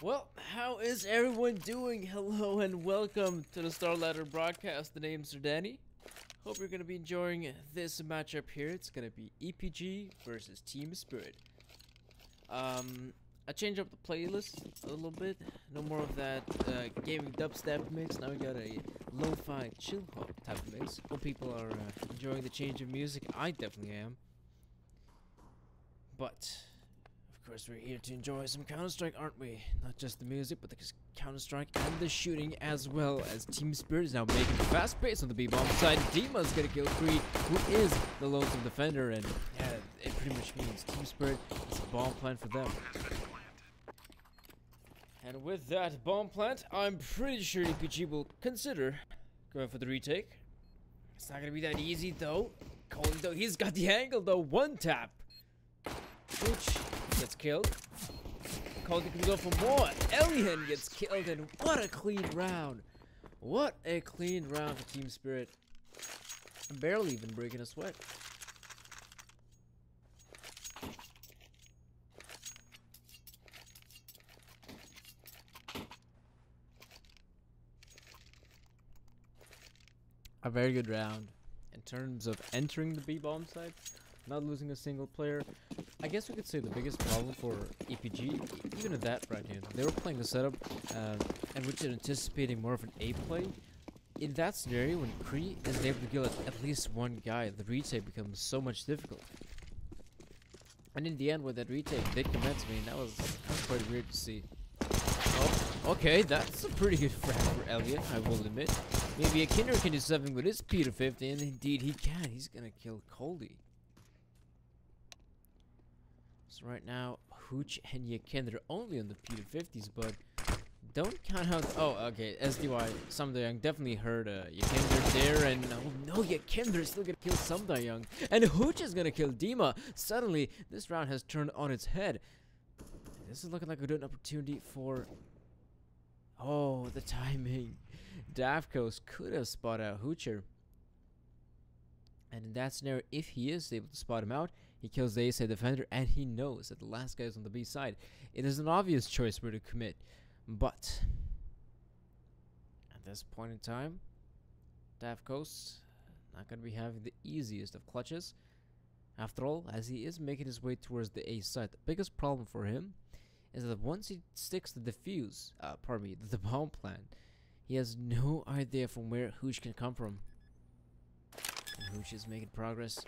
Well, how is everyone doing? Hello and welcome to the Star Ladder broadcast. The name's Danny. Hope you're gonna be enjoying this matchup here. It's gonna be EPG versus Team Spirit. I changed up the playlist a little bit. No more of that gaming dubstep mix. Now we got a lo-fi chill hop type of mix. Hope people are enjoying the change of music. I definitely am. But of course, we're here to enjoy some Counter-Strike, aren't we? Not just the music, but the Counter-Strike and the shooting as well, as Team Spirit is now making fast pace on the B-bomb side. Dima's gonna kill Cree, who is the lonesome defender, and yeah, it pretty much means Team Spirit is a bomb plant for them. And with that bomb plant, I'm pretty sure EPG will consider going for the retake. It's not gonna be that easy though. Cole, though, he's got the angle though. One tap. Which gets killed. Cody can go for more. Alien gets killed, and what a clean round. What a clean round for Team Spirit. Barely even breaking a sweat. A very good round in terms of entering the B-bomb site, not losing a single player. I guess we could say the biggest problem for EPG, even at that right here, they were playing a setup and which is anticipating more of an A play. In that scenario, when Kree is able to kill at least one guy, the retake becomes so much difficult. And in the end, when that retake did commence, I mean, that was quite weird to see. Oh, okay, that's a pretty good frag for Elliot, I will admit. Maybe a Kinder can do something with his P250, and indeed he can. He's gonna kill Coldy. So right now, Hooch and Yakinder only on the P250s, but don't count out. Oh, okay, SDY, Young definitely heard Yakinder there, and oh no, Yakinder is still gonna kill Young, and Hooch is gonna kill Dima. Suddenly, this round has turned on its head. This is looking like a good opportunity for. Oh, the timing. Davkos could have spotted out Hoocher. And in that scenario, if he is able to spot him out, he kills the A side defender, and he knows that the last guy is on the B side. It is an obvious choice where to commit. But at this point in time, Davkos not going to be having the easiest of clutches. After all, as he is making his way towards the A side, the biggest problem for him is that once he sticks the defuse, the bomb plant, he has no idea from where Hooch can come from. And Hooch is making progress.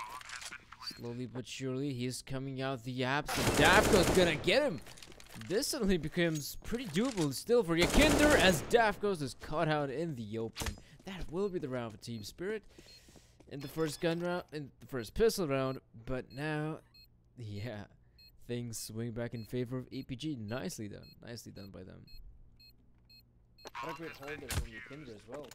Slowly but surely, he is coming out the apps, and Davko's gonna get him! This suddenly becomes pretty doable still for Yakinder, as Davkos is caught out in the open. That will be the round for Team Spirit in the first gun round, in the first pistol round, but now, yeah, things swing back in favor of EPG. Nicely done by them. What a great holder from Yakinder as well.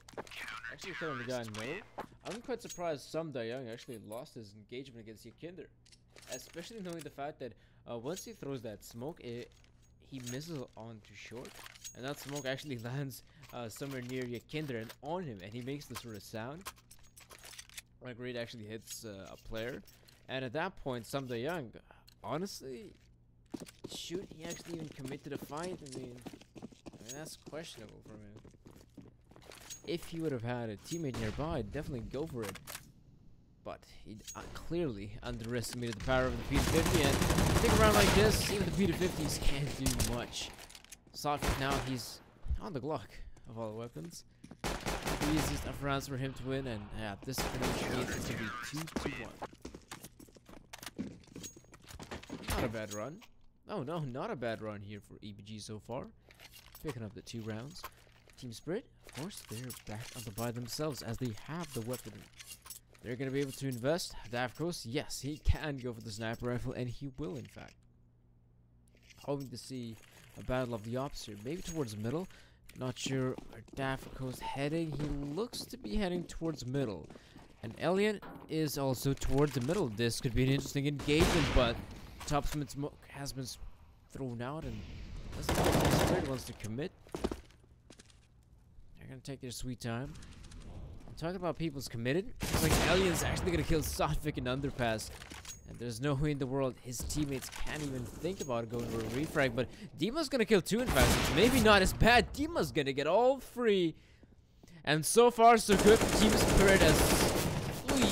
Actually killing the guy in middle. I'm quite surprised Young actually lost his engagement against Yakinder. Especially knowing the fact that once he throws that smoke, he misses on too short. And that smoke actually lands somewhere near Yakinder and on him, and he makes this sort of sound. Like Great actually hits a player. And at that point, Young, honestly, should he actually even commit to the fight? I mean, that's questionable for him. If he would have had a teammate nearby, I'd definitely go for it. But he clearly underestimated the power of the P250, and I think around like this, even the P250s can't do much. Sotfik now, he's on the Glock of all the weapons. The easiest of rounds for him to win, and yeah, this pretty much means it's going to be 2-1. Not a bad run. Oh no, not a bad run here for EPG so far. Picking up the 2 rounds. Team Spirit, of course, they're back on the buy themselves as they have the weapon. They're going to be able to invest. Davkos, yes, he can go for the sniper rifle, and he will, in fact. Hoping to see a battle of the ops here, maybe towards middle. Not sure where Davkos heading. He looks to be heading towards middle. And Alien is also towards the middle. This could be an interesting engagement, but Topsman smoke has been thrown out, and doesn't look like the Spirit wants to commit. They're gonna take their sweet time. I'm talking about people's committed. It's like Alien's actually gonna kill Sotfik in underpass. And there's no way in the world his teammates can't even think about going for a refrag. But Dima's gonna kill 2 in fact. Maybe not as bad. Dima's gonna get all 3. And so far so good for Team Spirit as... Ooh, you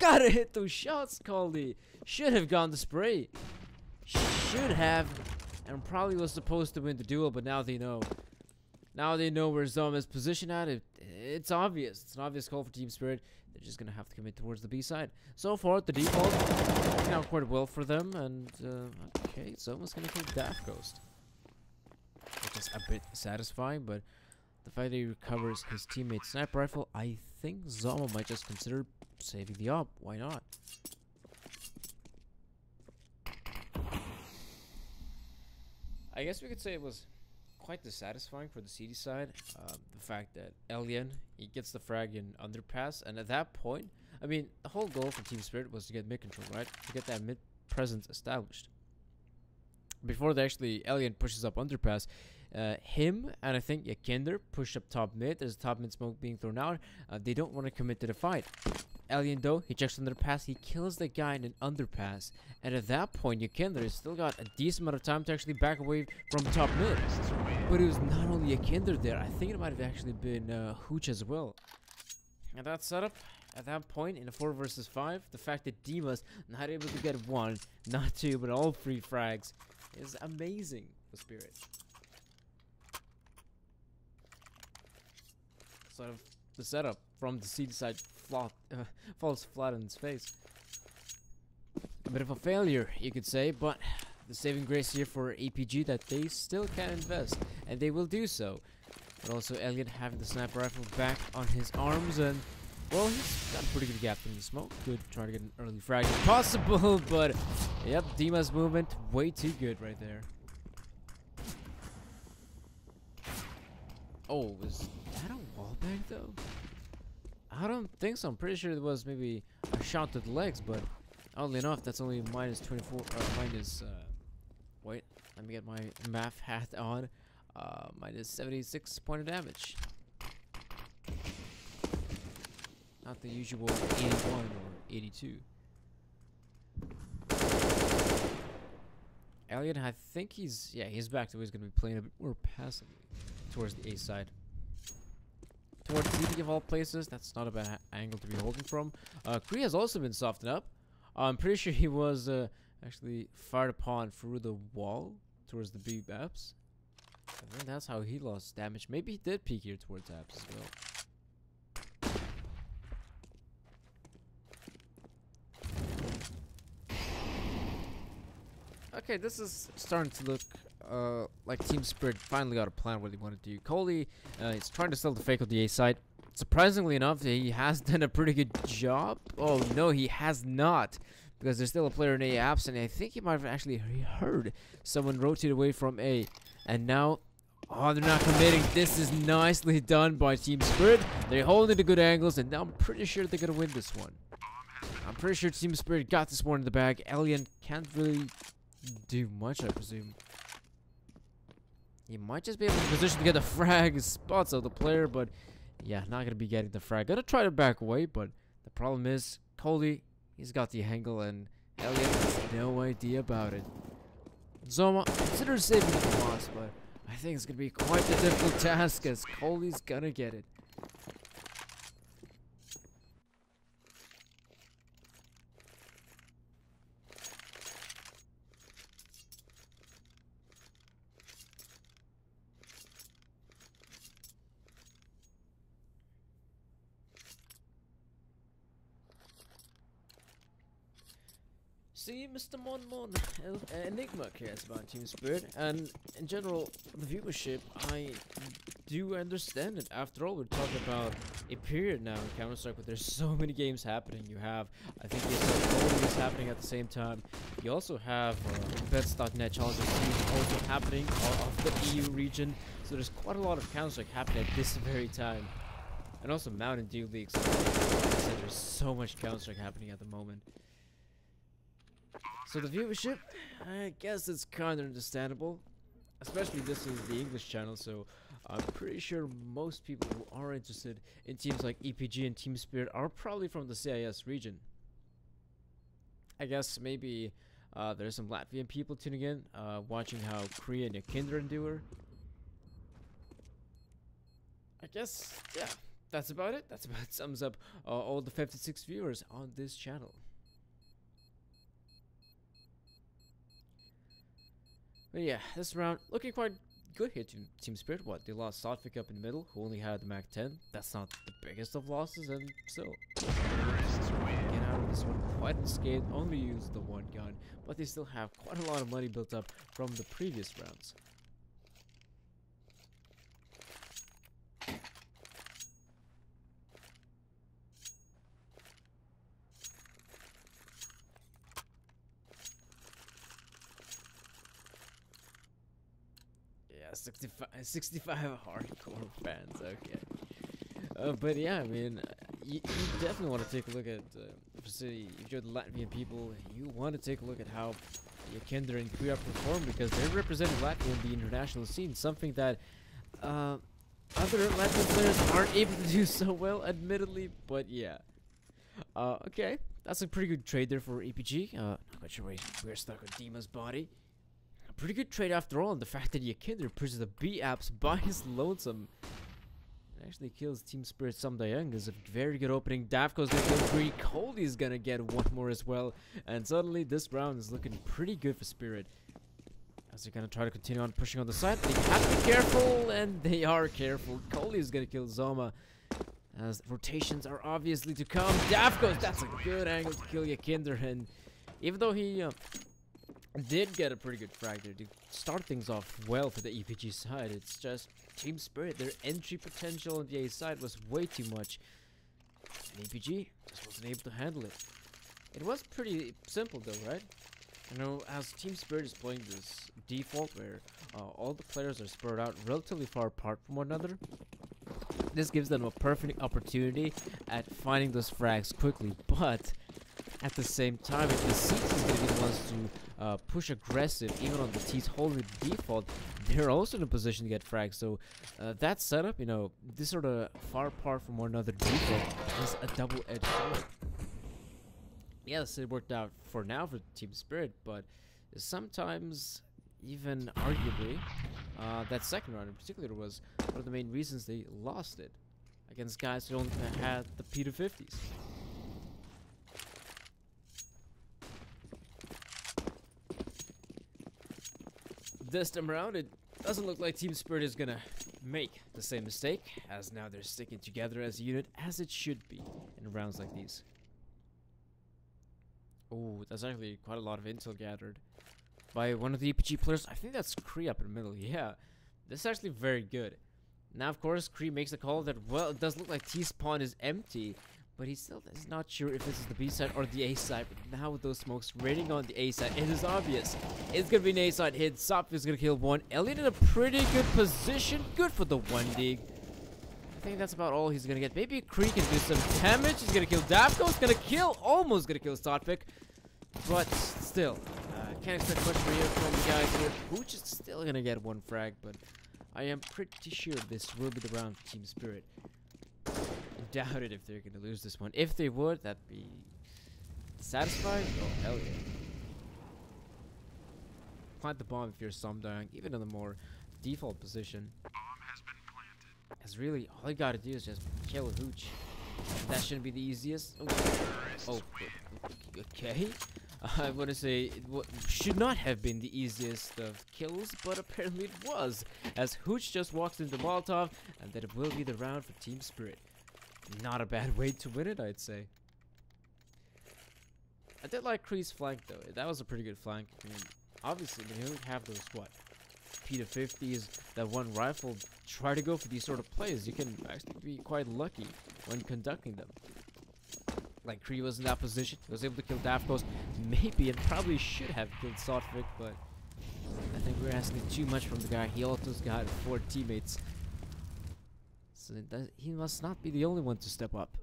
gotta hit those shots, Caldy. Should have gone the spray. Should have. And probably was supposed to win the duel, but now they know. Now they know where Zom is positioned at. It's obvious. It's an obvious call for Team Spirit. They're just gonna have to commit towards the B side. So far, the default working out quite well for them. And okay, Zoma's gonna kill Daft Ghost, which is a bit satisfying. But the fact that he recovers his teammate's sniper rifle, I think Zoma might just consider saving the op. Why not? I guess we could say it was quite dissatisfying for the CD side. The fact that Alien, he gets the frag in underpass, and at that point, I mean, the whole goal for Team Spirit was to get mid control, right? To get that mid presence established. Before they actually, Alien pushes up underpass, him and I think Yakinder push up top mid. There's a top mid smoke being thrown out. They don't want to commit to the fight. Alien though, he checks underpass, he kills the guy in an underpass, and at that point Yakinder has still got a decent amount of time to actually back away from top mid. But it was not only Yakinder there, I think it might have actually been Hooch as well. And that setup, at that point in a 4 versus 5, the fact that Dima's not able to get 1, not 2, but all 3 frags is amazing for Spirit. Sort of the setup from the CD side falls flat on its face. A bit of a failure, you could say, but the saving grace here for EPG that they still can invest, and they will do so. But also Elliot having the sniper rifle back on his arms, and well, he's got a pretty good gap in the smoke. Good, trying to get an early frag if possible, but yep, Dima's movement way too good right there. Oh, was that a wallbang though? I don't think so. I'm pretty sure it was maybe a shot to the legs, but oddly enough, that's only minus 24, minus, wait, let me get my math hat on, minus 76 point of damage. Not the usual 81 or 82. Elliot, I think he's back to where he's going to be playing a bit more passively towards the A side. Towards CD of all places, that's not a bad angle to be holding from. Kree has also been softened up. I'm pretty sure he was actually fired upon through the wall towards the B maps. I think that's how he lost damage. Maybe he did peek here towards apps as well. Okay, this is starting to look like Team Spirit finally got a plan what they want to do. Coley is trying to sell the fake on the A side. Surprisingly enough, he has done a pretty good job. Oh no, he has not, because there's still a player in A apps, and I think he might have actually heard someone rotate away from A. And now, oh, they're not committing. This is nicely done by Team Spirit. They're holding the good angles, and now I'm pretty sure they're gonna win this one. I'm pretty sure Team Spirit got this one in the bag. Alien can't really do much, I presume. He might just be able to position to get the frag spots of the player, but yeah, not gonna be getting the frag. Gonna try to back away, but the problem is Coley, he's got the angle, and Elliot has no idea about it. Zoma considers saving the loss, but I think it's gonna be quite a difficult task as Coley's gonna get it. See, Mr. Mon Enigma cares about Team Spirit, and in general, the viewership, I do understand it. After all, we're talking about a period now in Counter-Strike where there's so many games happening. You have, I think, ESL is happening at the same time. You also have Bets.net Challenger Series also happening of the EU region. So there's quite a lot of Counter-Strike happening at this very time. And also Mountain Dew League. So there's so much Counter-Strike happening at the moment. So the viewership, I guess it's kind of understandable, especially this is the English channel, so I'm pretty sure most people who are interested in teams like EPG and Team Spirit are probably from the CIS region. I guess maybe there's some Latvian people tuning in, watching how Korea and Yakinder endure. I guess, yeah, that's about it. That's about sums up all the 56 viewers on this channel. But yeah, this round looking quite good here to Team Spirit. What, they lost Sotvik up in the middle, who only had the Mac 10. That's not the biggest of losses, and still get out of this one quite unscathed. Only used the one gun, but they still have quite a lot of money built up from the previous rounds. Yeah, 65 hardcore fans, okay. But yeah, I mean, you definitely want to take a look at, if you're the Latvian people, you want to take a look at how Yakinder and Korea perform, because they're representing Latvia in the international scene, something that other Latvian players aren't able to do so well, admittedly, but yeah. Okay, that's a pretty good trade there for EPG. Not quite sure why we're stuck with Dima's body. A pretty good trade after all, and the fact that Yakinder pushes the B apps by his lonesome and actually kills Team Spirit Samdayang is a very good opening. Davko's gonna kill 3, Cody's gonna get one more as well, and suddenly this round is looking pretty good for Spirit. As they're gonna try to continue on pushing on the side, they have to be careful, and they are careful. Cody's gonna kill Zoma, as rotations are obviously to come. Davko's, that's a good angle to kill Yakinder, and even though he did get a pretty good frag there to start things off well for the EPG side, it's just Team Spirit, their entry potential on the A side was way too much, and EPG just wasn't able to handle it. It was pretty simple though, right? You know, as Team Spirit is playing this default where all the players are spread out relatively far apart from one another, this gives them a perfect opportunity at finding those frags quickly, but at the same time, if the C's is going to be the ones to push aggressive, even on the T's holding the default, they're also in a position to get frags. So that setup, you know, this sort of far apart from one another default is a double-edged sword. Yes, it worked out for now for Team Spirit, but sometimes, even arguably, that second round in particular was one of the main reasons they lost it against guys who only had the P250s. This time around, it doesn't look like Team Spirit is gonna make the same mistake, as now they're sticking together as a unit, as it should be in rounds like these. Oh, that's actually quite a lot of intel gathered by one of the EPG players. I think that's Kree up in the middle. Yeah, this is actually very good. Now, of course, Kree makes a call that, well, it does look like T-spawn is empty, but he still is not sure if this is the B side or the A side. But now with those smokes raining on the A side, it is obvious. It's going to be an A side hit. Sop is going to kill one. Elliot in a pretty good position. Good for the 1 dig. I think that's about all he's going to get. Maybe Kree can do some damage. He's going to kill Davko. He's going to kill, almost going to kill Sotvik. But still, can't expect much from the guys here. Hooch is still going to get 1 frag, but I am pretty sure this will be the round for Team Spirit. Doubt it if they're gonna lose this one. If they would, that'd be satisfying. Oh hell yeah! Plant the bomb if you're Samdayang, even in the more default position. Bomb has been planted. As really, all you gotta do is just kill a Hooch. That shouldn't be the easiest. Oh, okay. I want to say it should not have been the easiest of kills, but apparently it was, as Hooch just walks into Molotov, and that it will be the round for Team Spirit. Not a bad way to win it, I'd say. I did like Kree's flank, though. That was a pretty good flank. I mean, obviously, when you have those, what, P250s, that one rifle, try to go for these sort of plays. You can actually be quite lucky when conducting them. Like, Kree was in that position. He was able to kill Davkos. Maybe and probably should have killed Sotvik, but I think we're asking too much from the guy. He also got 4 teammates. So he must not be the only one to step up,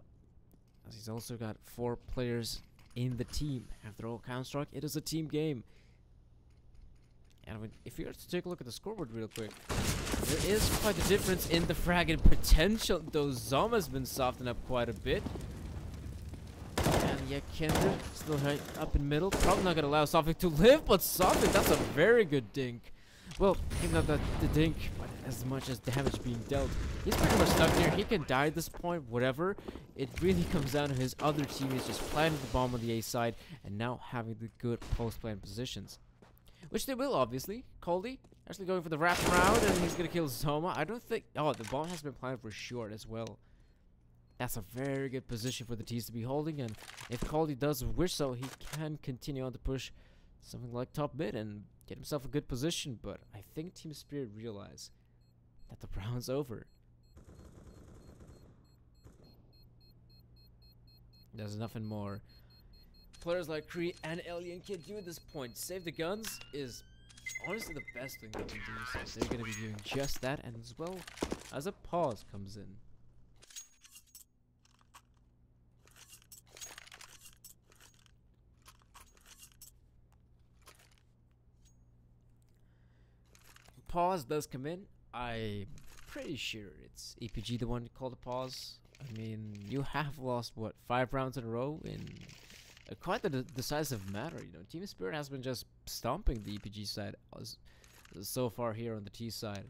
as he's also got 4 players in the team. After all, Counter-Strike, it is a team game. And I mean, if you were to take a look at the scoreboard real quick, there is quite a difference in the frag and potential, though Zoma's been softened up quite a bit. And And yet Kendrick still right up in middle. Probably not gonna allow Sophic to live, but Sophic, that's a very good dink. Well, maybe not the dink, but as much as damage being dealt. He's pretty much stuck there. He can die at this point, whatever. It really comes down to his other teammates just planting the bomb on the A side and now having the good post-plant positions. Which they will, obviously. Coldy actually going for the wraparound, and he's gonna kill Zoma. I don't think... Oh, the bomb has been planted for short as well. That's a very good position for the T's to be holding, and if Coldy does wish so, he can continue on to push something like top mid and get himself a good position, but I think Team Spirit realize that the round's over. There's nothing more players like Kree and Alien can do at this point. Save the guns is honestly the best thing they can do, so they're going to be doing just that, and as well as a pause comes in. Pause does come in. I'm pretty sure it's EPG the one to call the pause. I mean, you have lost, what, 5 rounds in a row in quite a decisive matter. You know, Team Spirit has been just stomping the EPG side so far here on the T side.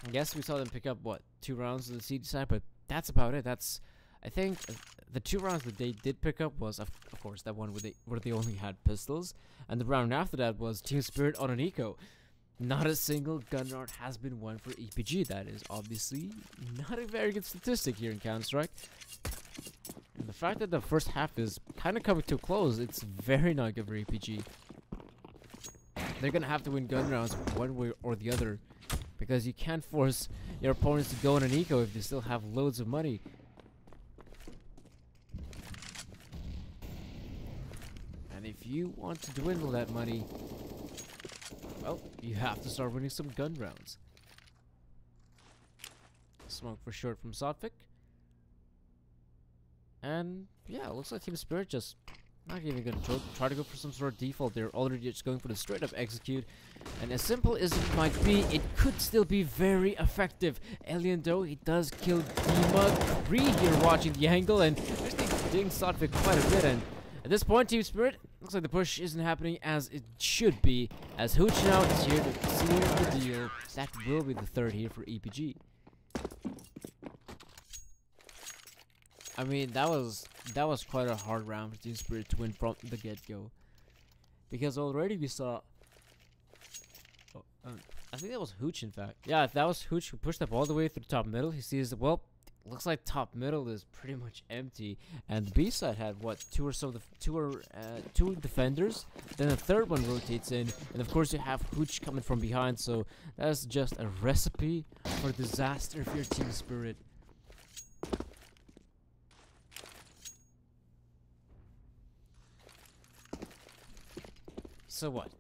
I guess we saw them pick up, what, 2 rounds on the C side, but that's about it. That's, I think, the 2 rounds that they did pick up was, of course, that one where they only had pistols, and the round after that was Team Spirit on an eco. Not a single gun round has been won for EPG. That is obviously not a very good statistic here in Counter-Strike. And the fact that the first half is kind of coming to a close, it's very not good for EPG. They're going to have to win gun rounds one way or the other, because you can't force your opponents to go on an eco if they still have loads of money. And if you want to dwindle that money, well, you have to start winning some gun rounds. Smoke for short from Sotvic. And yeah, it looks like Team Spirit just not even gonna try to go for some sort of default. They're already just going for the straight up execute. And as simple as it might be, it could still be very effective. Alien though, he does kill Dima. Kree here watching the angle and actually ding Sotvic quite a bit. And at this point, Team Spirit, looks like the push isn't happening as it should be, as Hooch now is here to seal the deal. That will be the third here for EPG. I mean, that was quite a hard round for Team Spirit to win from the get-go, because already we saw. Oh, I think that was Hooch, in fact. Yeah, if that was Hooch who pushed up all the way through the top middle, he sees that, well, looks like top middle is pretty much empty, and the B side had what, two defenders. Then the third one rotates in, and of course you have Hooch coming from behind. So that's just a recipe for disaster for your Team Spirit. So what?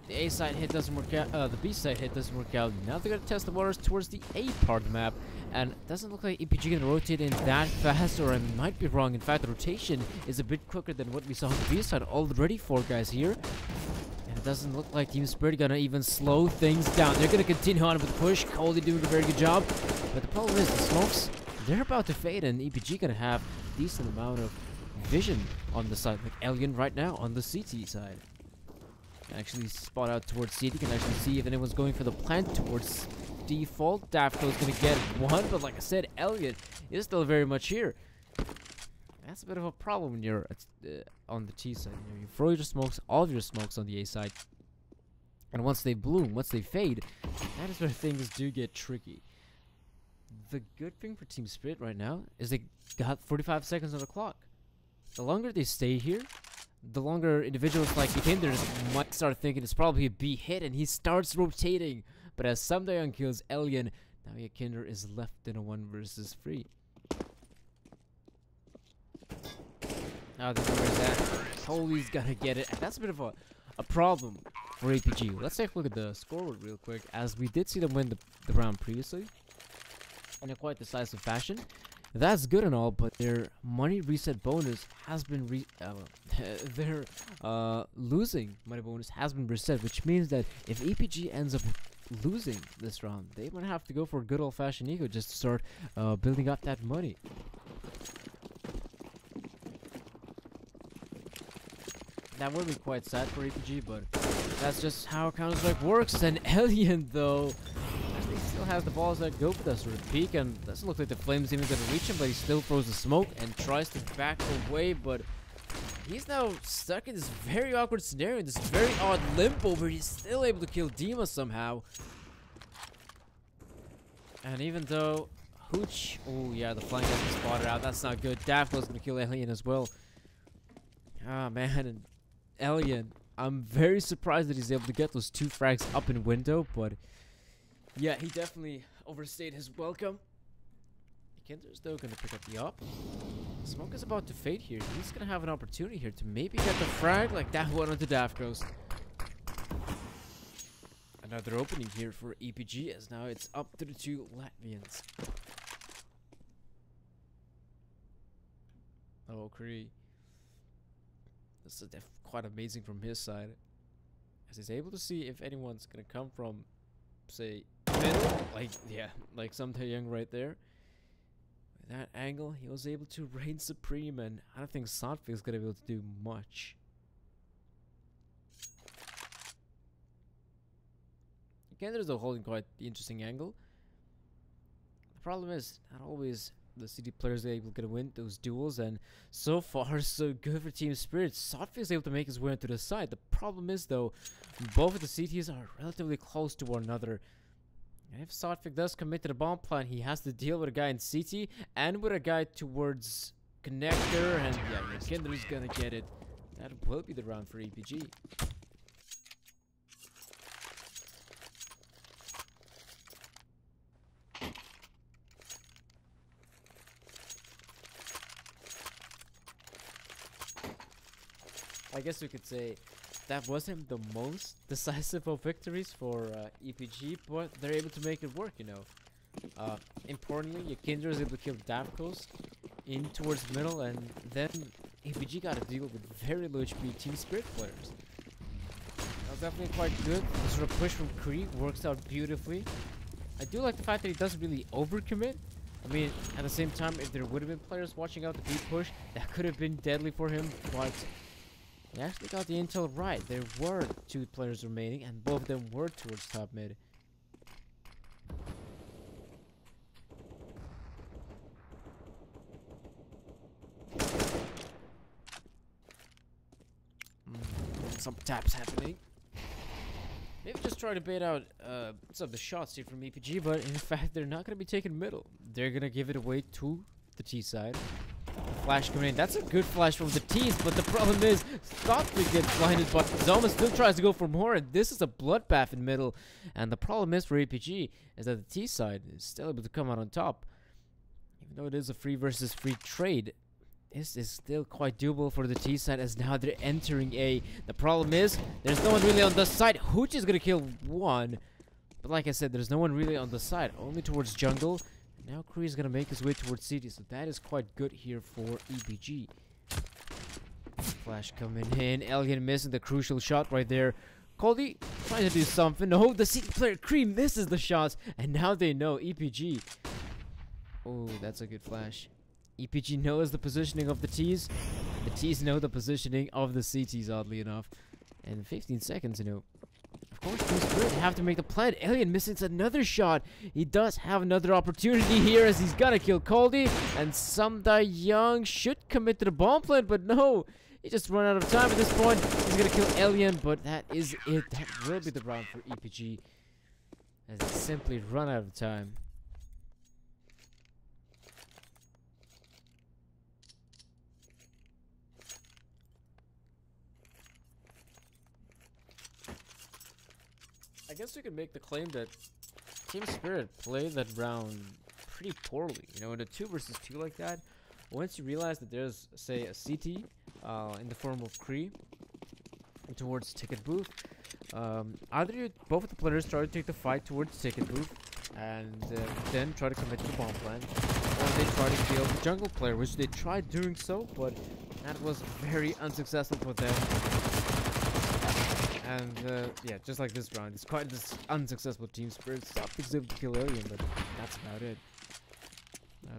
The A side hit doesn't work out. The B side hit doesn't work out. Now they're gonna test the waters towards the A part of the map, and it doesn't look like EPG can rotate in that fast, or I might be wrong. In fact, the rotation is a bit quicker than what we saw on the B side. Already 4 guys here, and it doesn't look like Team Spirit gonna even slow things down. They're gonna continue on with the push. Coldy doing a very good job, but the problem is the smokes, they're about to fade, and EPG gonna have a decent amount of vision on the side, like Alien right now on the CT side. Can actually spot out towards CT, can actually see if anyone's going for the plant towards default. Dafko's gonna get one, but like I said, Elliot is still very much here. That's a bit of a problem when you're on the T side. You know, you throw your smokes, all of your smokes on the A side, and once they bloom, once they fade, that is where things do get tricky. The good thing for Team Spirit right now is they got 45 seconds on the clock. The longer they stay here, the longer individuals like Yukenders might start thinking it's probably a B hit, and he starts rotating. But as Samdayon kills Alien, now Yukender is left in a 1 versus 3. Now the number is that. Holy's gonna get it. And that's a bit of a problem for APG. Let's take a look at the scoreboard real quick, as we did see them win the round previously in a quite decisive fashion. That's good and all, but their money reset bonus has been their losing money bonus has been reset, which means that if EPG ends up losing this round, they might have to go for a good old-fashioned ego just to start building up that money. That would be quite sad for EPG, but that's just how Counter-Strike works. And Alien, though, actually still has the balls that go for that sort of peak, and doesn't look like the Flames even gonna reach him, but he still throws the smoke and tries to back away, but he's now stuck in this very awkward scenario, in this very odd limbo where he's still able to kill Dima somehow. And even though Hooch, oh yeah, the flank has been spotted out, that's not good. Dafko's gonna kill Alien as well. Ah man, and Alien, I'm very surprised that he's able to get those 2 frags up in window, but yeah, he definitely overstayed his welcome. Kinder's though gonna pick up the up. Smoke is about to fade here. He's gonna have an opportunity here to maybe get the frag like that one onto Dafkos. Another opening here for EPG, as now it's up to the 2 Latvians. Oh, Kree. This is quite amazing from his side, as he's able to see if anyone's gonna come from, say, middle, like, yeah, like some Taeyong right there. With that angle, he was able to reign supreme, and I don't think Sotfik is gonna be able to do much. Again, there's a holding quite the interesting angle. The problem is, not always the CT players are able to win those duels, and so far so good for Team Spirit. Sotfik is able to make his way onto the side. The problem is though, both of the CTs are relatively close to one another. And if Sotfik does commit to the bomb plan, he has to deal with a guy in CT and with a guy towards connector, and yeah, Kinder's gonna get it. That will be the round for EPG. I guess we could say that wasn't the most decisive of victories for EPG, but they're able to make it work, you know. Importantly, Yakindra is able to kill Davkos in towards the middle, and then EPG got to deal with very low HP Team Spirit players. That was definitely quite good. The sort of push from Kree works out beautifully. I do like the fact that he doesn't really overcommit. I mean, at the same time, if there would have been players watching out the B push, that could have been deadly for him, but he actually got the intel right. There were 2 players remaining, and both of them were towards top mid. Some taps happening. Maybe just try to bait out some of the shots here from EPG, but in fact, they're not going to be taking middle. They're going to give it away to the T side. Flash coming in. That's a good flash from the T's, but the problem is Sotfik gets blinded, but Zoma still tries to go for more, and this is a bloodbath in middle. And the problem is for EPG is that the T side is still able to come out on top. Even though it is a free versus free trade, this is still quite doable for the T side, as now they're entering A. The problem is there's no one really on the side. Hooch is gonna kill one, but like I said, there's no one really on the side, only towards jungle. Now Kree is gonna make his way towards CT, so that is quite good here for EPG. Flash coming in, Alien missing the crucial shot right there. Coldy trying to do something. No, the CT player Kree misses the shots, and now they know EPG. Oh, that's a good flash. EPG knows the positioning of the T's. The T's know the positioning of the CTs, oddly enough. And 15 seconds, you know. Of course, Team Spirit have to make the plan. Alien misses another shot. He does have another opportunity here, as he's gonna kill Coldy. And Samda Young should commit to the bomb plan, but no. He just run out of time at this point. He's gonna kill Alien, but that is it. That will be the round for EPG, as they simply run out of time. I guess we could make the claim that Team Spirit played that round pretty poorly. You know, in a 2 versus 2 like that, once you realize that there's, say, a CT in the form of Kree towards Ticket Booth, either both of the players try to take the fight towards Ticket Booth and then try to commit to the bomb plan, or they try to kill the jungle player, which they tried doing so, but that was very unsuccessful for them. And yeah, just like this round, it's quite this unsuccessful Team Spirit. Sotfik's able to kill Alien, but that's about it.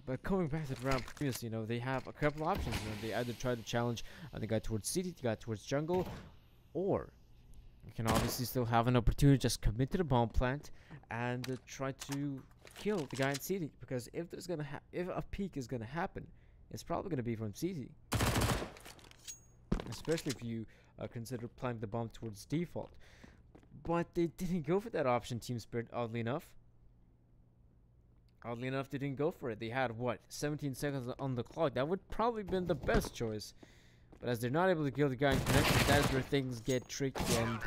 But coming back to the round previous, you know, they have a couple options. You know, they either try to challenge the guy towards CT, the guy towards jungle, or you can obviously still have an opportunity to just commit to the bomb plant and try to kill the guy in CT. Because if there's if a peek is gonna happen, it's probably gonna be from CT. Especially if you consider planting the bomb towards default. But they didn't go for that option, Team Spirit, oddly enough. Oddly enough, they didn't go for it. They had, what, 17 seconds on the clock. That would probably been the best choice. But as they're not able to kill the guy in connection, that's where things get tricky. And,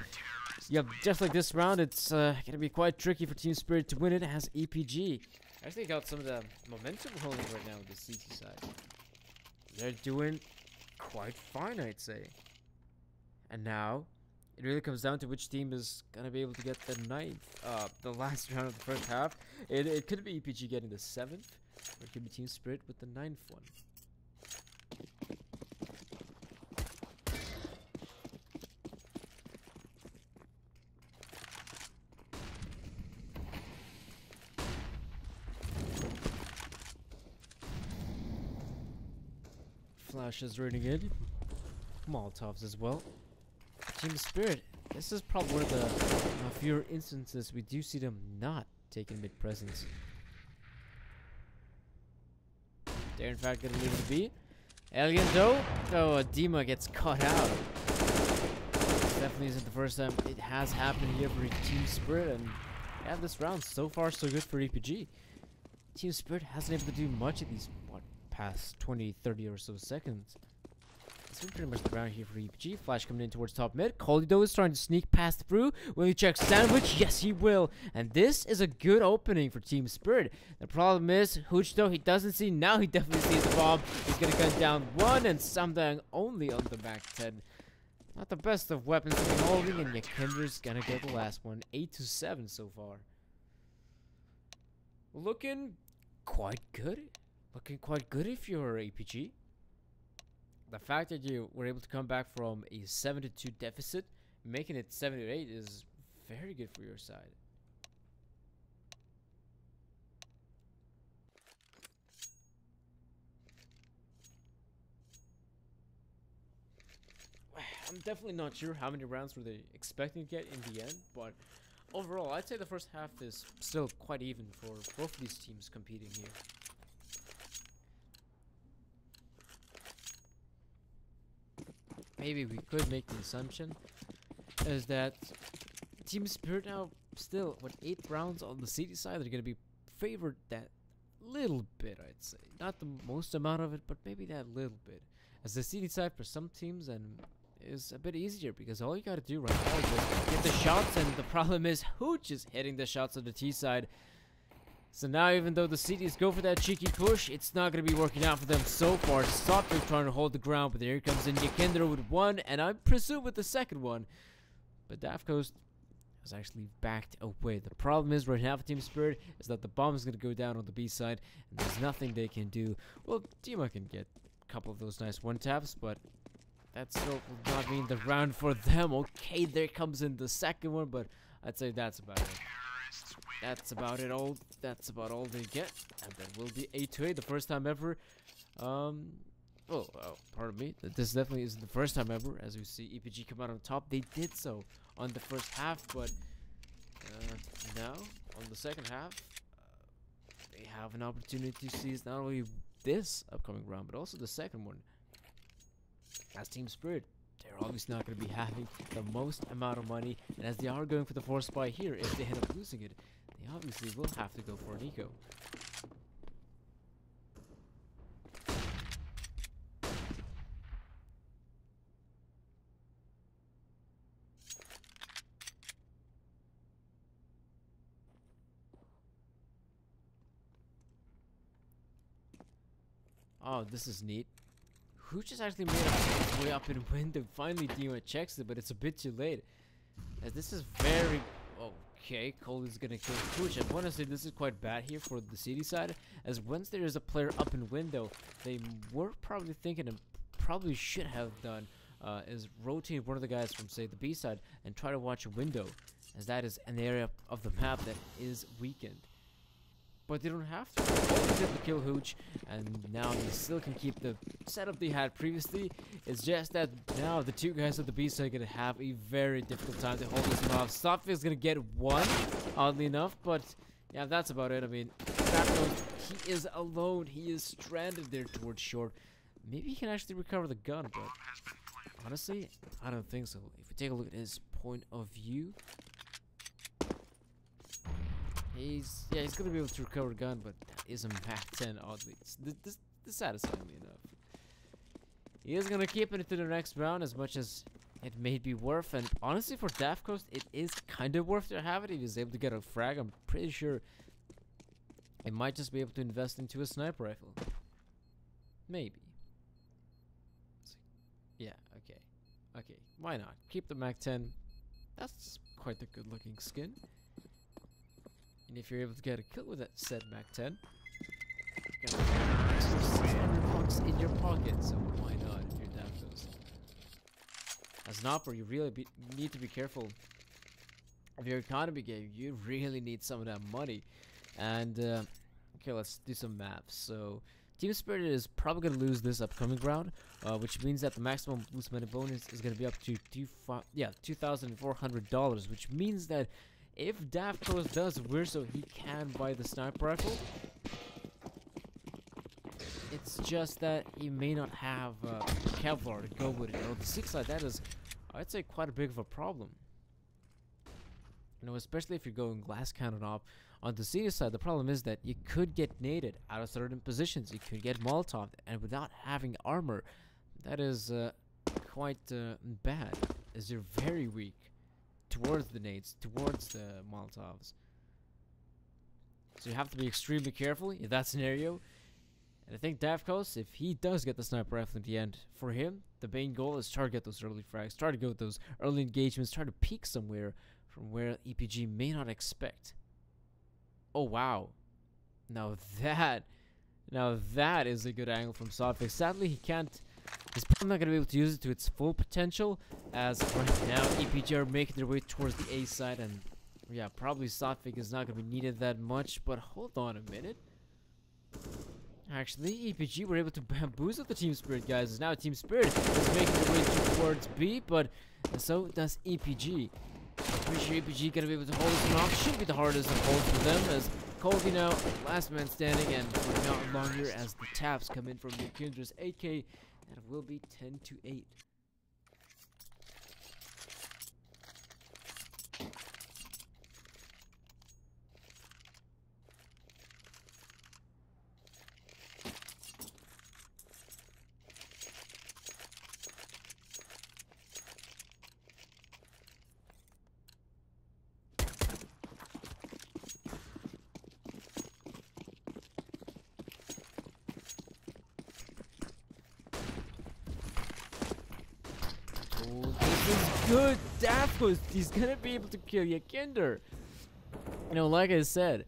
yeah, just like this round, it's going to be quite tricky for Team Spirit to win it as EPG. Actually got some of the momentum rolling right now with the CT side. They're doing quite fine, I'd say. And now, it really comes down to which team is going to be able to get the last round of the first half. It could be EPG getting the 7th, or it could be Team Spirit with the 9th one. Flash is running in. Molotovs as well. Team Spirit, this is probably one of the fewer instances we do see them not taking mid presence. They're in fact gonna leave it to be. Alien though, Dima gets caught out. This definitely isn't the first time it has happened here for Team Spirit, and yeah, this round so far so good for EPG. Team Spirit hasn't able to do much of these past 20-30 or so seconds. It's been pretty much the round here for EPG. Flash coming in towards top mid. Coldy though is trying to sneak past through. Will he check sandwich? Yes, he will. And this is a good opening for Team Spirit. The problem is, Hooch though, he doesn't see. Now he definitely sees the bomb. He's gonna gun down one and something only on the back 10. Not the best of weapons to be holding, and Yakender's gonna get the last one. 8-7 so far. Looking quite good. Looking quite good if you're EPG. The fact that you were able to come back from a 7-2 deficit, making it 7-8 is very good for your side. I'm definitely not sure how many rounds were they expecting to get in the end, but overall, I'd say the first half is still quite even for both of these teams competing here. Maybe we could make the assumption is that Team Spirit now still, what, 8 rounds on the CT side, they're going to be favored that little bit, I'd say. Not the most amount of it, but maybe that little bit. As the CT side for some teams and is a bit easier because all you got to do right now is just get the shots, and the problem is Hooch is hitting the shots on the T side. So now even though the CTs go for that cheeky push, it's not going to be working out for them so far. Soccer trying to hold the ground, but there comes in Yakender with one, and I presume with the second one. But Daft Coast has actually backed away. The problem is right now for Team Spirit is that the bomb is going to go down on the B side, and there's nothing they can do. Well, Dima can get a couple of those nice one-taps, but that still will not mean the round for them. Okay, there comes in the second one, but I'd say that's about it. That's about all they get, and that will be 8-8, the first time ever. Pardon me. This definitely isn't the first time ever. As we see EPG come out on top, they did so on the first half, but now on the second half, they have an opportunity to seize not only this upcoming round, but also the second one. As Team Spirit, they're obviously not going to be having the most amount of money, and as they are going for the force buy here, if they end up losing it, they obviously will have to go for an eco. Oh, this is neat. Who just actually made his way up in window? Finally, Dima checks it, but it's a bit too late. As this is very... Okay, Cole is gonna kill Pooch. I want to say this is quite bad here for the CD side, as once there is a player up in window, they were probably thinking and probably should have done is rotate one of the guys from, say, the B side and try to watch a window, as that is an area of the map that is weakened. but they don't have to. Always able to kill Hooch, and now they still can keep the setup they had previously. It's just that now the two guys at the B side are gonna have a very difficult time to hold this one off. Softfake's gonna get one, oddly enough, but yeah, that's about it. I mean, he is alone. He is stranded there towards short. Maybe he can actually recover the gun, but honestly, I don't think so. If we take a look at his point of view, he's gonna be able to recover the gun, but that is a Mac 10. Oddly, it's dissatisfyingly enough. He is gonna keep it into the next round as much as it may be worth, and honestly, for Daft Coast, it is kind of worth to have it. If he's able to get a frag, I'm pretty sure he might just be able to invest into a sniper rifle. Maybe. Yeah, okay, why not? Keep the Mac 10. That's quite a good-looking skin. And if you're able to get a kill with that said Mac 10, you're gonna have extra $600 in your pocket, so why not if you're Daft Coast? As an opera, you really need to be careful of your economy game. You really need some of that money. And, okay, let's do some maths. So, Team Spirit is probably going to lose this upcoming round, which means that the maximum boost money bonus is going to be up to $2,400, which means that if Daft Coast does win so he can buy the sniper rifle, it's just that he may not have Kevlar to go with it. On the 6 side, that is, I'd say, quite a big of a problem. You know, especially if you're going glass cannon op. On the C side, the problem is that you could get naded out of certain positions. You could get Molotov, and without having armor, that is quite bad, as you're very weak towards the nades, towards the Molotovs. So you have to be extremely careful in that scenario. And I think Daft Coast, if he does get the sniper rifle in the end, for him, the main goal is try to get those early frags, try to go with those early engagements, try to peek somewhere from where EPG may not expect. Oh wow. Now that is a good angle from Softfake. Sadly, he's probably not going to be able to use it to its full potential, as right now EPG are making their way towards the A side, and yeah, probably Softfake is not going to be needed that much, but hold on a minute. Actually, EPG were able to bamboozle the Team Spirit guys, as now Team Spirit is making their way towards B, but so does EPG. Pretty sure EPG gonna be able to hold this one off. Should be the hardest of holds for them, as Colby now last man standing, and for not longer as the taps come in from Yakindra's AK, and it will be 10-8. Good Daft Coast, he's gonna be able to kill Yakinder. You know, like I said,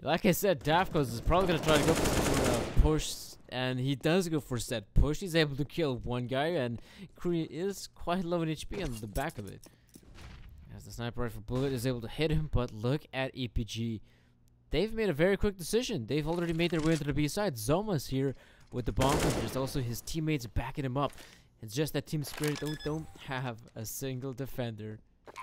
Daft Coast is probably gonna try to go for a push, and he does go for set push. He's able to kill one guy, and Korea is quite low in HP on the back of it, as the sniper rifle bullet is able to hit him. But look at EPG. They've made a very quick decision. They've already made their way into the B side. Zoma's here with the bomb, and there's also his teammates backing him up. It's just that Team Spirit don't have a single defender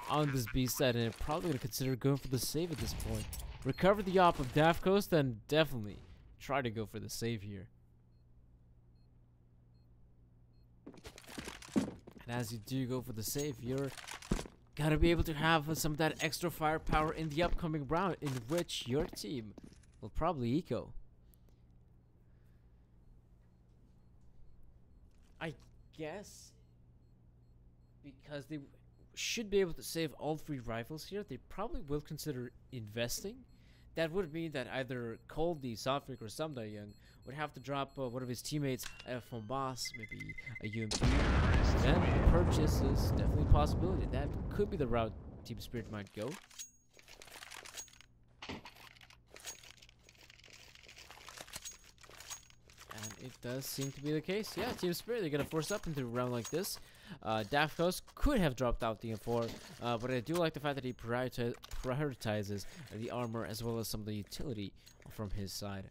on this B side, and they're probably going to consider going for the save at this point. Recover the op of Daft Coast, and definitely try to go for the save here. And as you do go for the save, you're got to be able to have some of that extra firepower in the upcoming round, in which your team will probably eco. Guess because they should be able to save all 3 rifles here, they probably will consider investing. That would mean that either Coldy, Softfake, or Samda Young would have to drop one of his teammates from Boss, maybe a UMP. Then purchase is definitely a possibility. That could be the route Team Spirit might go. It does seem to be the case. Yeah, Team Spirit, they're going to force up into a round like this. Dafkos could have dropped out the M4, but I do like the fact that he prioritizes the armor as well as some of the utility from his side.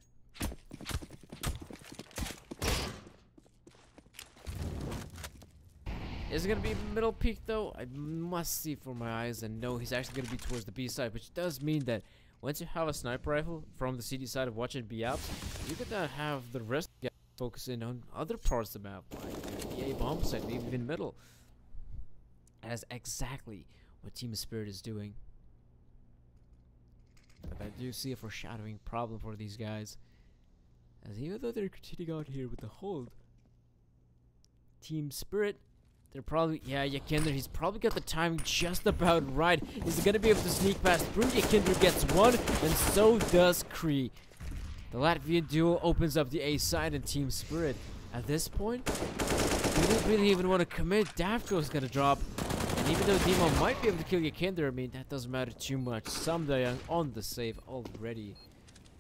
Is it going to be middle peak though? I must see for my eyes and know he's actually going to be towards the B side, which does mean that once you have a sniper rifle from the CD side of watching B apps, you could then have the rest of the guys focus in on other parts of the map, like the A bomb site, maybe even middle. And that's exactly what Team Spirit is doing. But I do see a foreshadowing problem for these guys, as even though they're continuing out here with the hold, Team Spirit, they're probably, yeah, Yakinder, he's probably got the timing just about right. He's gonna be able to sneak past through. Yakinder gets one, and so does Kree. The Latvian duo opens up the A side, and Team Spirit, at this point, we don't really even want to commit. Davko's gonna drop, and even though Demo might be able to kill Yakinder, I mean, that doesn't matter too much. Samdayang on the save already,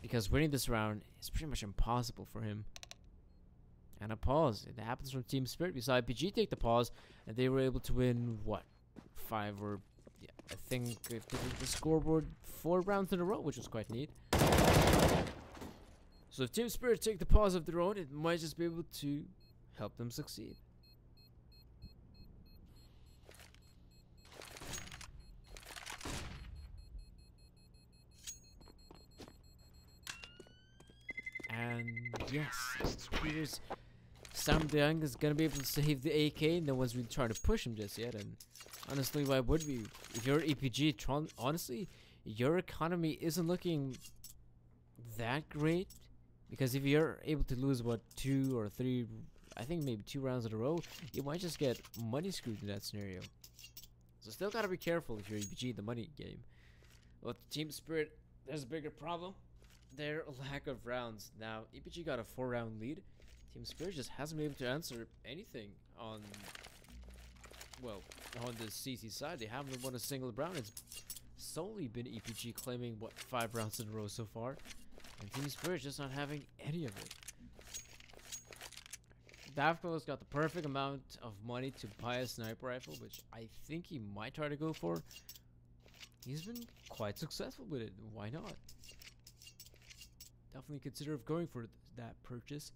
because winning this round is pretty much impossible for him. And a pause. It happens from Team Spirit. We saw EPG take the pause, and they were able to win, what, 5 or, yeah, I think if they did the scoreboard 4 rounds in a row, which was quite neat. So if Team Spirit take the pause of their own, it might just be able to help them succeed. And yes, here's Samdayang is gonna be able to save the AK. No one's really trying to push him just yet, and honestly, why would we? If you're EPG, honestly, your economy isn't looking that great, because if you're able to lose what 2 or 3, I think maybe 2 rounds in a row, you might just get money screwed in that scenario. So still gotta be careful if you're EPG in the money game. But Team Spirit, there's a bigger problem. Their lack of rounds. Now, EPG got a 4-round lead. Team Spirit just hasn't been able to answer anything on, well, on the CC side. They haven't won a single round. It's solely been EPG claiming, what, 5 rounds in a row so far. And Team Spirit just not having any of it. Davko's got the perfect amount of money to buy a sniper rifle, which I think he might try to go for. He's been quite successful with it. Why not? Definitely consider going for that purchase.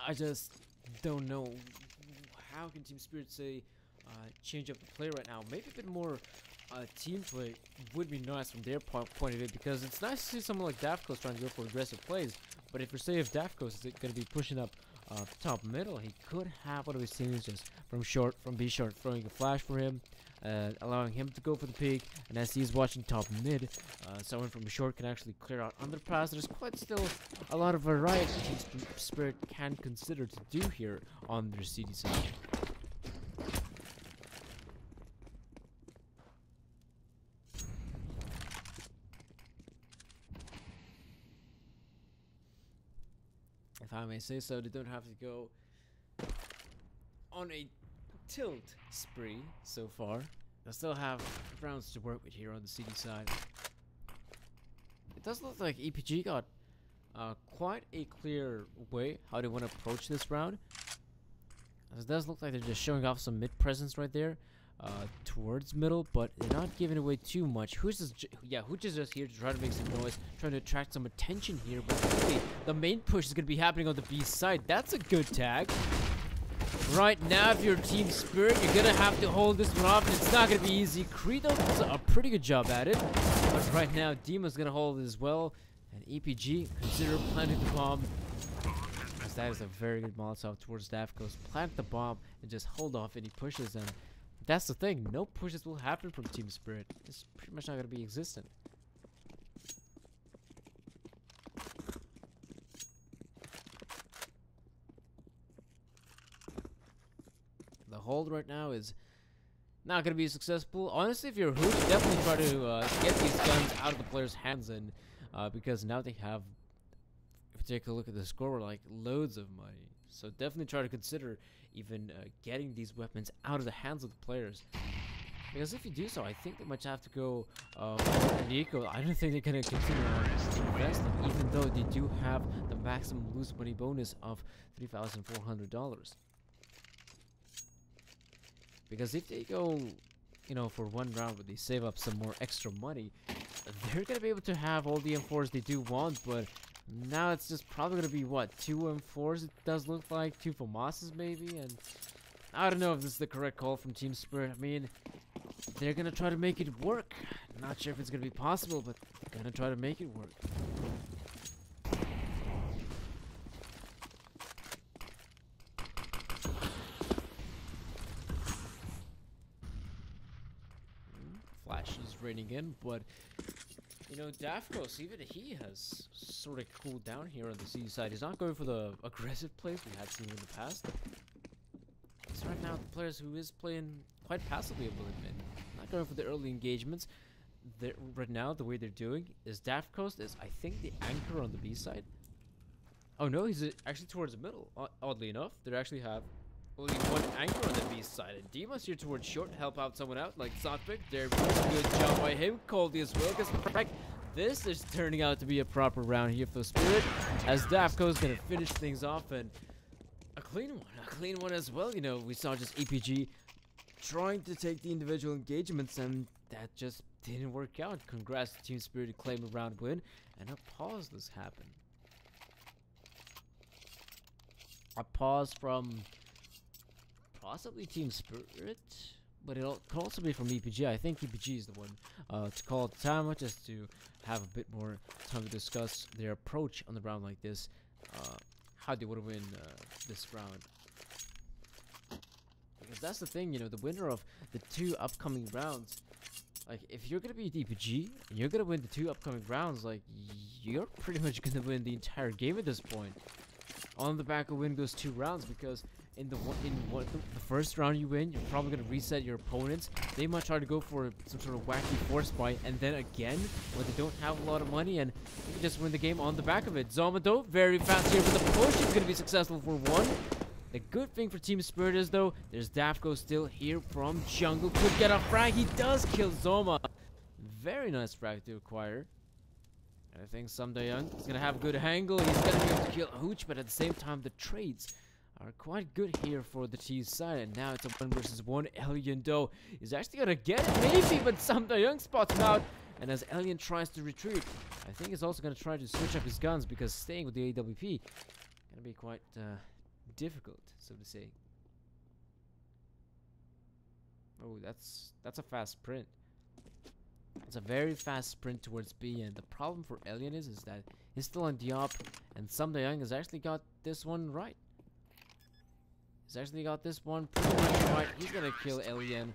I just don't know how can Team Spirit say change up the play right now. Maybe a bit more team play would be nice from their point of view, because it's nice to see someone like Dafkos trying to go for aggressive plays. But if Dafkos is going to be pushing up top middle, he could have one of his teams just from B short, throwing a flash for him, allowing him to go for the peak. And as he's watching top mid, someone from short can actually clear out underpass. There's quite still a lot of variety Team Spirit can consider to do here on their CD side. If I may say so, they don't have to go on a tilt spree so far. They still have rounds to work with here on the CD side. It does look like EPG got quite a clear way how they want to approach this round. It does look like they're just showing off some mid presence right there towards middle, but they're not giving away too much. Hooch is just here to try to make some noise, trying to attract some attention here, but really the main push is going to be happening on the B side. That's a good tag. Right now, if you're Team Spirit, you're going to have to hold this one off, and it's not going to be easy. Credo does a pretty good job at it, but right now, Demo's going to hold it as well, and EPG, consider planting the bomb, as that is a very good Molotov towards Dafkos. Plant the bomb and just hold off any pushes, and that's the thing, no pushes will happen from Team Spirit. It's pretty much not going to be existent. The hold right now is not going to be successful. Honestly, if you're Hooch, definitely try to get these guns out of the player's hands, and because now they have, if you take a look at the score, like loads of money. So definitely try to consider even getting these weapons out of the hands of the players. Because if you do so, I think they might have to go for Nico. I don't think they're going to continue on investing, even though they do have the maximum lose money bonus of $3,400. Because if they go, you know, for one round where they save up some more extra money, they're gonna be able to have all the M4s they do want, but now it's just probably gonna be what, 2 M4s it does look like, 2 FAMASs maybe, and I don't know if this is the correct call from Team Spirit. I mean, they're gonna try to make it work. Not sure if it's gonna be possible, but they're gonna try to make it work. Flashes raining in, but you know, Dafkos, even he has sort of cooled down here on the C side. He's not going for the aggressive plays we had seen in the past. So right now, the players who is playing quite passively, I believe, man. Not going for the early engagements. Right now, the way they're doing is Dafkos is, I think, the anchor on the B side. Oh no, he's actually towards the middle. Oddly enough, they actually have only one anchor on the B side. And Dima's here towards short to help out someone out, like Zotvik. There, good job by him. Coldy as well gets the crack. This is turning out to be a proper round here for the Spirit, as Dafko's gonna finish things off, and a clean one as well. You know, we saw just EPG trying to take the individual engagements, and that just didn't work out. Congrats to Team Spirit to claim a round win, and a pause this happened. A pause from possibly Team Spirit, but it could also be from EPG. I think EPG is the one to call the time, just to have a bit more time to discuss their approach on the round like this, how they would win this round. Because that's the thing, you know, the winner of the 2 upcoming rounds, like, if you're gonna be EPG and you're gonna win the 2 upcoming rounds, like, you're pretty much gonna win the entire game at this point. On the back of win those 2 rounds, because in the first round you win, you're probably gonna reset your opponents. They might try to go for some sort of wacky force buy, and then again when they don't have a lot of money, and you can just win the game on the back of it. Zoma though, very fast here with the push. He's gonna be successful for 1. The good thing for Team Spirit is though, there's Dafko still here from jungle. Could get a frag. He does kill Zoma. Very nice frag to acquire. I think Young is gonna have a good angle. He's gonna be able to kill Hooch, but at the same time, the trades are quite good here for the T side. And now it's a 1 versus 1. Alien though is actually gonna get it, maybe, but Young spots him out. And as Alien tries to retreat, I think he's also gonna try to switch up his guns, because staying with the AWP gonna be quite difficult, so to say. Oh, that's a fast sprint. It's a very fast sprint towards B, and the problem for Alien is that he's still on the op, and Young has actually got this one right. He's actually got this one pretty much right. He's gonna kill Alien.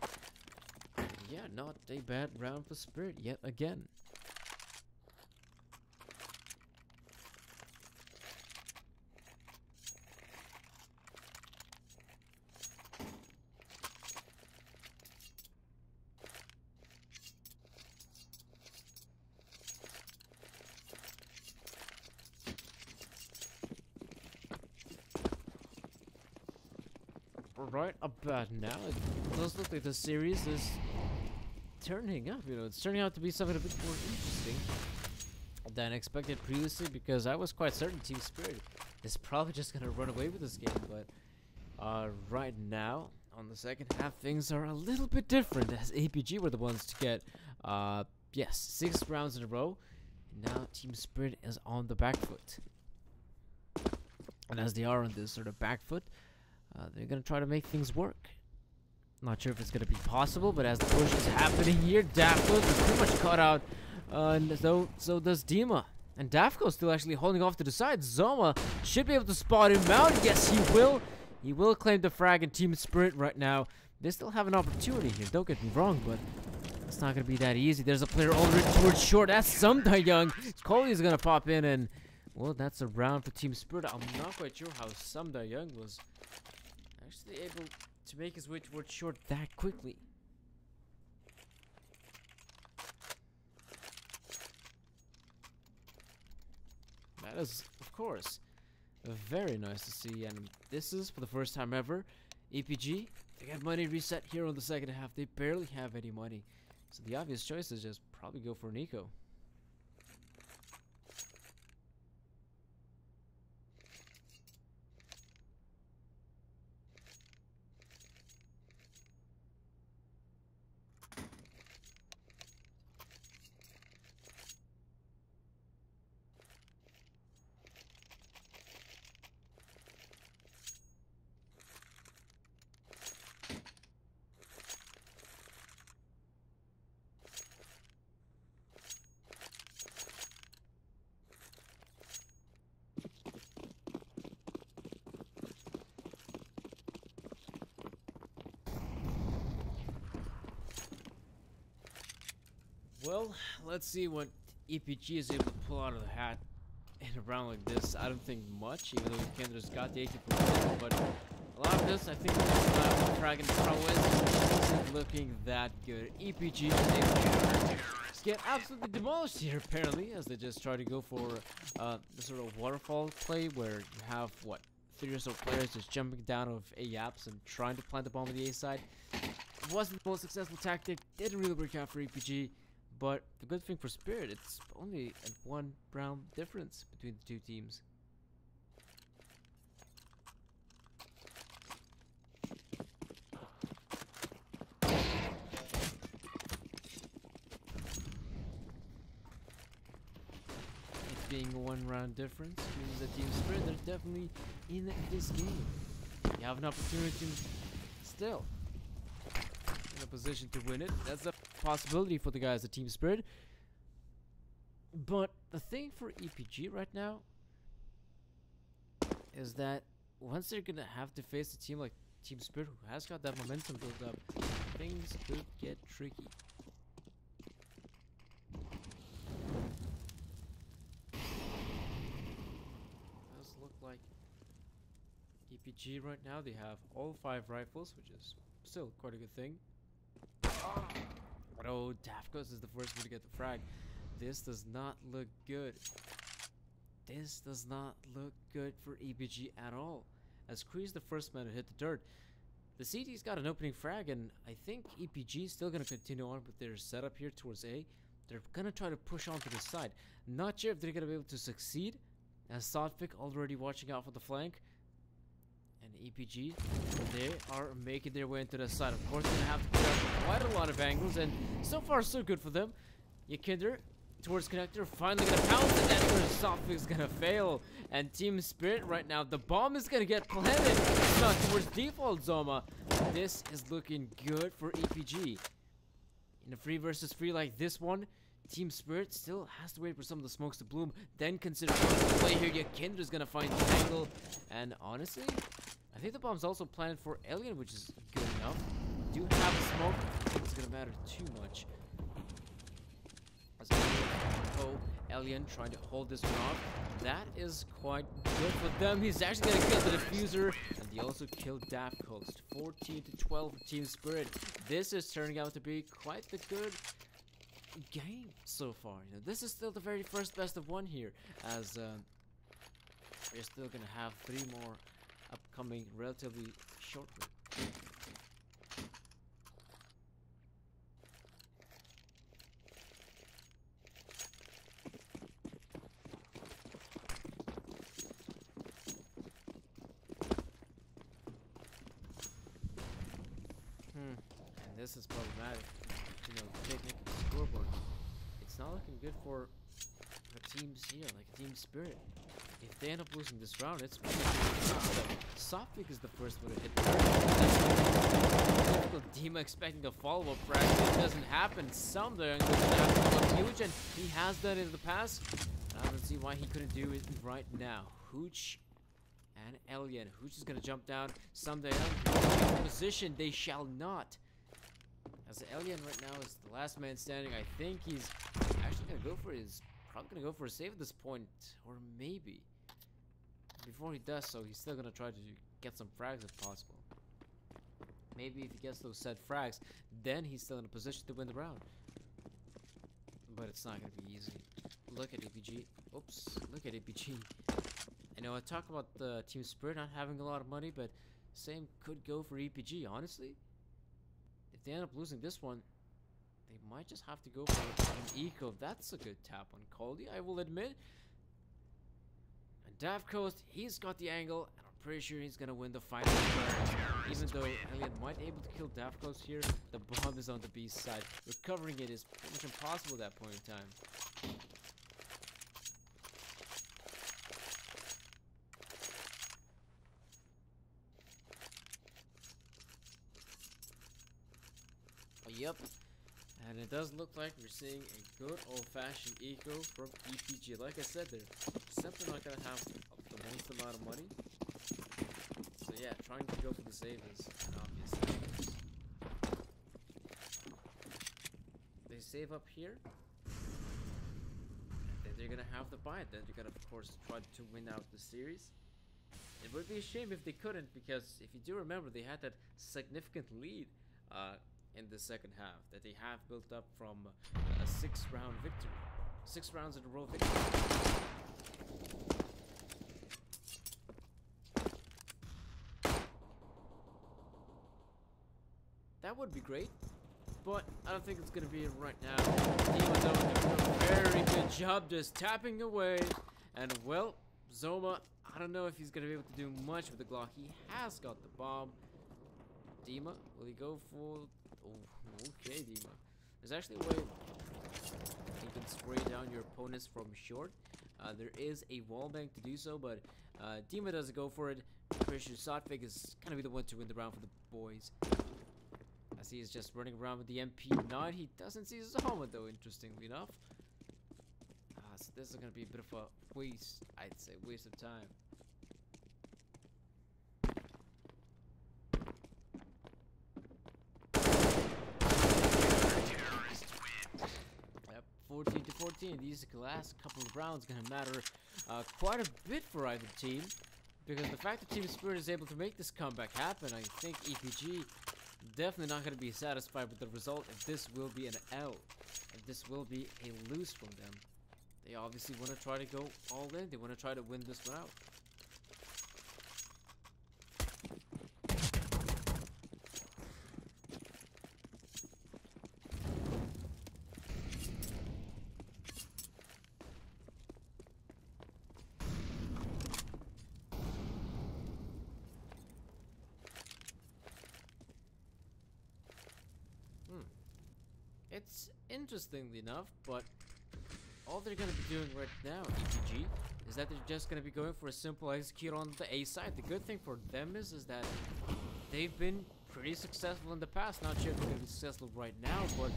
Yeah, not a bad round for Spirit yet again. Right about now, it does look like the series is turning up. You know, it's turning out to be something a bit more interesting than expected previously, because I was quite certain Team Spirit is probably just gonna run away with this game. But right now, on the second half, things are a little bit different, as APG were the ones to get yes, 6 rounds in a row. Now Team Spirit is on the back foot, and as they are on this sort of back foot, they're gonna try to make things work. Not sure if it's gonna be possible, but as the push is happening here, Dafko is pretty much caught out, and so does Dima. And Dafko still actually holding off to the side. Zoma should be able to spot him out. Yes, he will. He will claim the frag in Team Spirit right now. They still have an opportunity here. Don't get me wrong, but it's not gonna be that easy. There's a player already towards short. That's Young. Coley's gonna pop in, and well, that's a round for Team Spirit. I'm not quite sure how Young was actually able to make his way towards short that quickly. That is, of course, very nice to see, and this is for the first time ever. EPG, they got money reset here on the second half. They barely have any money, so the obvious choice is just probably go for an eco. Well, let's see what EPG is able to pull out of the hat in a round like this. I don't think much, even though Kendra's got the 80%, but a lot of this, I think, is Frag and prowess isn't looking that good. EPG is able to get absolutely demolished here, apparently, as they just try to go for the sort of waterfall play where you have, what, 3 or so players just jumping down of A-apps and trying to plant the bomb on the A side. Wasn't the most successful tactic, didn't really work out for EPG, but the good thing for Spirit, it's only a 1 round difference between the 2 teams. Being a 1 round difference means that Team Spirit are definitely in this game. You have an opportunity still in a position to win it. That's a possibility for the guys at Team Spirit. But the thing for EPG right now is that once they're gonna have to face a team like Team Spirit, who has got that momentum built up, things could get tricky. Like EPG right now, they have all 5 rifles, which is still quite a good thing. But oh, Dafkos is the first one to get the frag. This does not look good. This does not look good for EPG at all, as Kree's the first man to hit the dirt. The CD's got an opening frag, and I think EPG is still going to continue on with their setup here towards A. They're going to try to push on to the side. Not sure if they're going to be able to succeed, as Sotvic already watching out for the flank. And EPG, they are making their way into the side. Of course, they're going to have to put out quite a lot of angles, and so far so good for them. Yakinder towards connector, finally going to pounce, and that's where Sotvic's going to fail. And Team Spirit right now, the bomb is going to get planted. It's not towards default Zoma. This is looking good for EPG. In a 3 versus 3 like this one, Team Spirit still has to wait for some of the smokes to bloom, then consider the play here. Yakindra's gonna find the angle, and honestly, I think the bomb's also planted for Alien, which is good enough. Do have a smoke, I think it's gonna matter too much. Alien trying to hold this one off. That is quite good for them. He's actually gonna kill the diffuser, and they also killed Daft Coast. 14 to 12 for Team Spirit. This is turning out to be quite the good game so far. You know, this is still the very first best of 1 here, as we're still gonna have 3 more upcoming relatively shortly. And this is problematic. You know, picnic scoreboard. It's not looking good for teams here, like Team Spirit. If they end up losing this round, it's Sophic is the first one to hit the difficult team expecting a follow-up frag. It doesn't happen. Someday going to have to look huge, and he has done it in the past. I don't see why he couldn't do it right now. Hooch and Alien. Hooch is gonna jump down. Someday position. They shall not. As the Alien right now is the last man standing, I think he's actually gonna go for his, probably gonna go for a save at this point, or maybe before he does so, he's still gonna try to get some frags if possible. Maybe if he gets those set frags, then he's still in a position to win the round. But it's not gonna be easy. Look at EPG. Oops, look at EPG. I know I talk about the Team Spirit not having a lot of money, but same could go for EPG, honestly. If they end up losing this one, they might just have to go for an eco. That's a good tap on Coldy, I will admit. And Daft Coast, he's got the angle, and I'm pretty sure he's gonna win the final. Even though Elliot might be able to kill Daft Coast here, the bomb is on the B side. Recovering it is pretty much impossible at that point in time. Yep, and it does look like we're seeing a good old-fashioned eco from EPG. Like I said, they're simply not gonna have the most amount of money. So yeah, trying to go for the save is obvious. They save up here. And then they're gonna have to buy it. Then they're gonna, of course, try to win out the series. It would be a shame if they couldn't, because if you do remember, they had that significant lead in the second half that they have built up from a 6-round victory. 6 rounds in a row victory. That would be great, but I don't think it's gonna be right now. Demon's doing a very good job just tapping away, and well, Zoma, I don't know if he's gonna be able to do much with the Glock. He has got the bomb. Dima, will he go full? Oh, okay, Dima. There's actually a way you can spray down your opponents from short. There is a wallbang to do so, but Dima doesn't go for it. I'm pretty sure Sotfig is gonna be the one to win the round for the boys. As he is just running around with the MP9. He doesn't see Zoma though, interestingly enough. So this is gonna be a bit of a waste, I'd say, waste of time. Yep, 14 to 14. These last couple of rounds gonna matter quite a bit for either team, because the fact that Team Spirit is able to make this comeback happen, I think EPG definitely not gonna be satisfied with the result if this will be an L, if this will be a lose from them. They obviously want to try to go all in. They want to try to win this one out. It's interestingly enough, but all they're gonna be doing right now, EPG, is that they're just gonna be going for a simple execute on the A side. The good thing for them is that they've been pretty successful in the past. Not sure if they're gonna be successful right now, but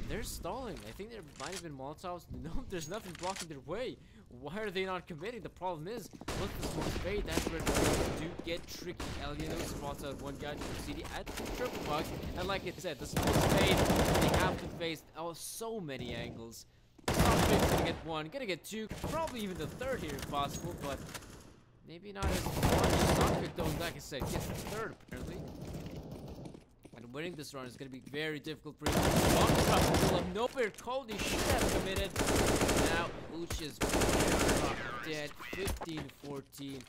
they're stalling. I think there might have been Molotovs. No, there's nothing blocking their way. Why are they not committing? The problem is, look at the smoke fade. That's where they do get tricky. Eliano spots out one guy to the CD at the triple box, and like I said, the smoke fade. They have to face so many angles. Sotfig's gonna get one, gonna get two, probably even the third here if possible, but maybe not as much as Sotfig though. Like I said, gets the third apparently. And winning this round is gonna be very difficult for him. Bomb drop in the middle of nowhere. Cody should have committed. Now Uch is dead. 15-14,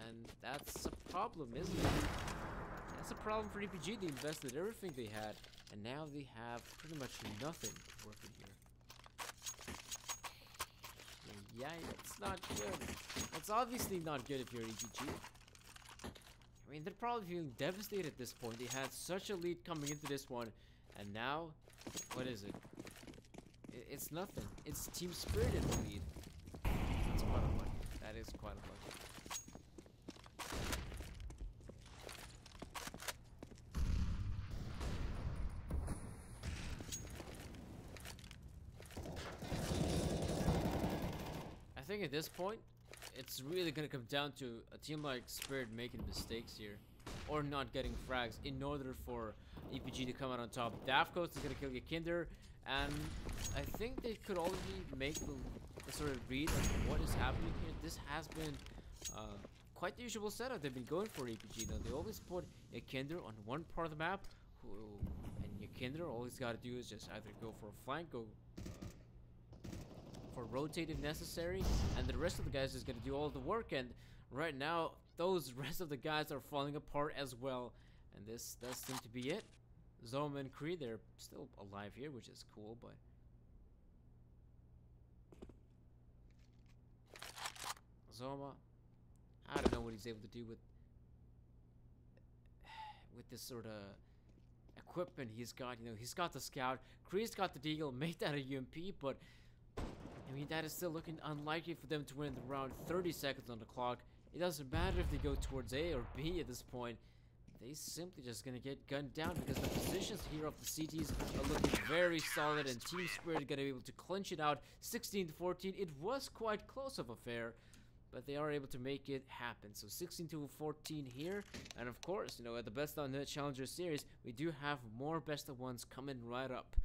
and that's a problem, isn't it? That's a problem for EPG. They invested everything they had, and now they have pretty much nothing working here. Yeah, it's not good. It's obviously not good if you're EPG. I mean, they're probably feeling devastated at this point. They had such a lead coming into this one, and now, what is it? It's nothing. It's Team Spirit in the lead. That's quite unlucky. That is quite unlucky. I think at this point, it's really gonna come down to a team like Spirit making mistakes here, or not getting frags in order for EPG to come out on top. Dafkos is gonna kill Yakinder, and I think they could already make the sort of read of what is happening here. This has been quite the usual setup they've been going for EPG. Now they always put Yakinder on one part of the map, and Yakinder all he's got to do is just either go for a flank, go for rotate if necessary, and the rest of the guys is going to do all the work. And right now those rest of the guys are falling apart as well, and this does seem to be it. Zoma and Kree, they're still alive here, which is cool, but Zoma, I don't know what he's able to do with this sort of equipment he's got. You know, he's got the scout, Kree's got the deagle, make that a UMP, but I mean, that is still looking unlikely for them to win the round. 30 seconds on the clock. It doesn't matter if they go towards A or B at this point. They simply just gonna get gunned down, because the positions here of the CTs are looking very solid, and Team Spirit are gonna be able to clinch it out. 16-14. It was quite close of affair, but they are able to make it happen. So 16-14 here, and of course, you know, at the Best on Net Challenger Series, we do have more best of ones coming right up.